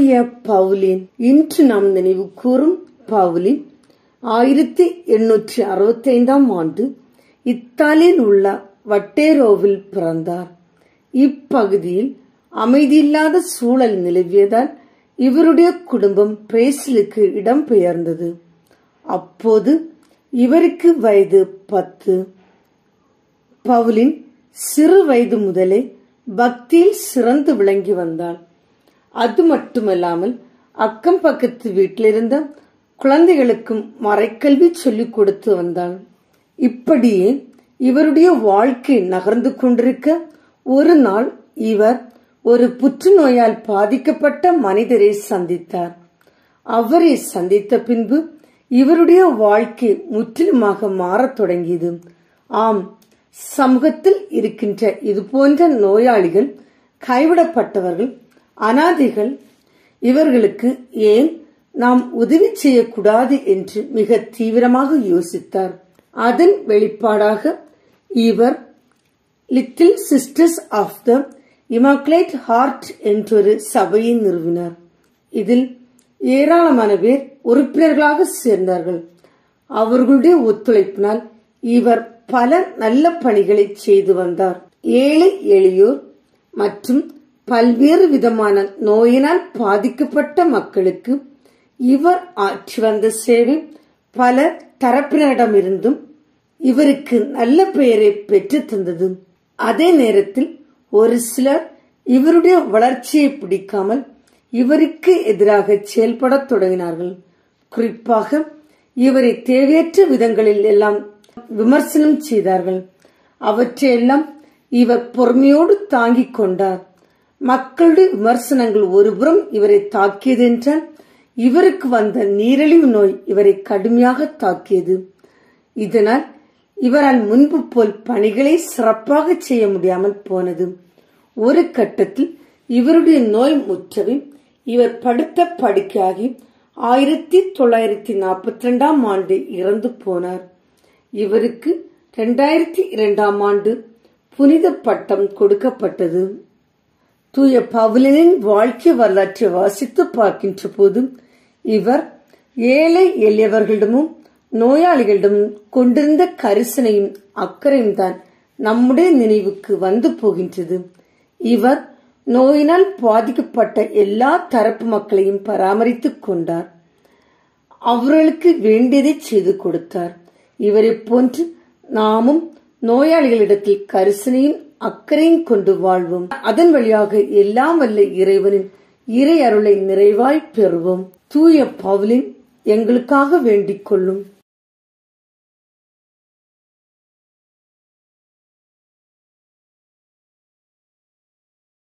தூய பவுலின். இன்று நாம் நினைவு கூறும் பவுலின் 1865 ஆண்டு இத்தாலியில் உள்ள வட்டேரோவில் பிறந்தார். இப்பகுதியில் அமைதியில்லாத சூழல் நிலவியதால் இவருடைய குடும்பம் பிரேசிலுக்கு இடம்பெயர்ந்தது. அப்போது இவருக்கு வயது 10. பவுலின் சிறு வயது முதலே பக்தியில் சிறந்து விளங்கி வந்தாள். அது மட்டுமல்லாமல் அக்கம் பக்கத்து வீட்டிலிருந்த குழந்தைகளுக்கும் மறைக்கல்வி சொல்லிக் கொடுத்து வந்தாள். இப்படியே இவருடைய வாழ்க்கை நகர்ந்து கொண்டிருக்க ஒரு நாள் இவர் ஒரு புற்றுநோயால் பாதிக்கப்பட்ட மனிதரை சந்தித்தார். அவரை சந்தித்த பின்பு இவருடைய வாழ்க்கை முற்றிலுமாக மாறத் தொடங்கியது. ஆம், சமூகத்தில் இருக்கின்ற இது போன்ற நோயாளிகள், கைவிடப்பட்டவர்கள், அனாதைகள், இவர்களுக்கு ஏன் நாம் உதவி செய்யக்கூடாது என்று மிக தீவிரமாக யோசித்தார். அதன் வெளிப்பாடாக இவர் little sisters of the immaculate heart என்றொரு சபையை நிறுவினார். இதில் ஏராளமான பேர் உறுப்பினர்களாக சேர்ந்தார்கள். அவர்களுடைய ஒத்துழைப்பினால் இவர் பல நல்ல பணிகளை செய்து வந்தார். ஏழை எளியோர் மற்றும் பல்வேறு விதமான நோயினால் பாதிக்கப்பட்ட மக்களுக்கு இவர் ஆற்றி வந்த சேவை பல தரப்பினரிடமிருந்தும் இவருக்கு நல்ல பெயரை பெற்று தந்தது. அதே நேரத்தில் ஒரு சிலர் இவருடைய வளர்ச்சியை பிடிக்காமல் இவருக்கு எதிராக செயல்பட தொடங்கினார்கள். குறிப்பாக இவரை தேவையற்ற விதங்களில் எல்லாம் விமர்சனம் செய்தார்கள். அவற்றையெல்லாம் இவர் பொறுமையோடு தாங்கிக் கொண்டார். மக்களுடைய விமர்சனங்கள் ஒருபுறம் இவரை தாக்கியது என்றால், இவருக்கு வந்த நீரிழிவு நோய் இவரை கடுமையாக தாக்கியது. இதனால் இவரால் முன்பு போல் பணிகளை சிறப்பாக செய்ய முடியாமல் போனது. ஒரு கட்டத்தில் இவருடைய நோய் முற்றவே இவர் படுத்த படுக்கையாகி 1942 ஆண்டு இறந்து போனார். இவருக்கு 2002 ஆண்டு புனித பட்டம் கொடுக்கப்பட்டது. தூய பவுலினின் வாழ்க்கை வரலாற்றை வாசித்து பார்க்கின்ற போது இவர் ஏழை எளியவர்களிடமும் நோயாளிகளிடமும் கொண்டிருந்த கரிசனையும் அக்கறையும் தான் நம்முடைய நினைவுக்கு வந்து போகின்றது. இவர் நோயினால் பாதிக்கப்பட்ட எல்லா தரப்பு மக்களையும் பராமரித்துக் கொண்டார். அவர்களுக்கு வேண்டியதை செய்து கொடுத்தார். இவரை போன்று நாமும் நோயாளிகளிடத்தில் கரிசனையும் அக்கறையும் கொண்டு வாழ்வோம். அதன் வழியாக எல்லாம் வல்ல இறைவனின் இறை அருளை நிறைவாய் பெறுவோம். தூய பவுலின் எங்களுக்காக வேண்டிக் கொள்ளும்.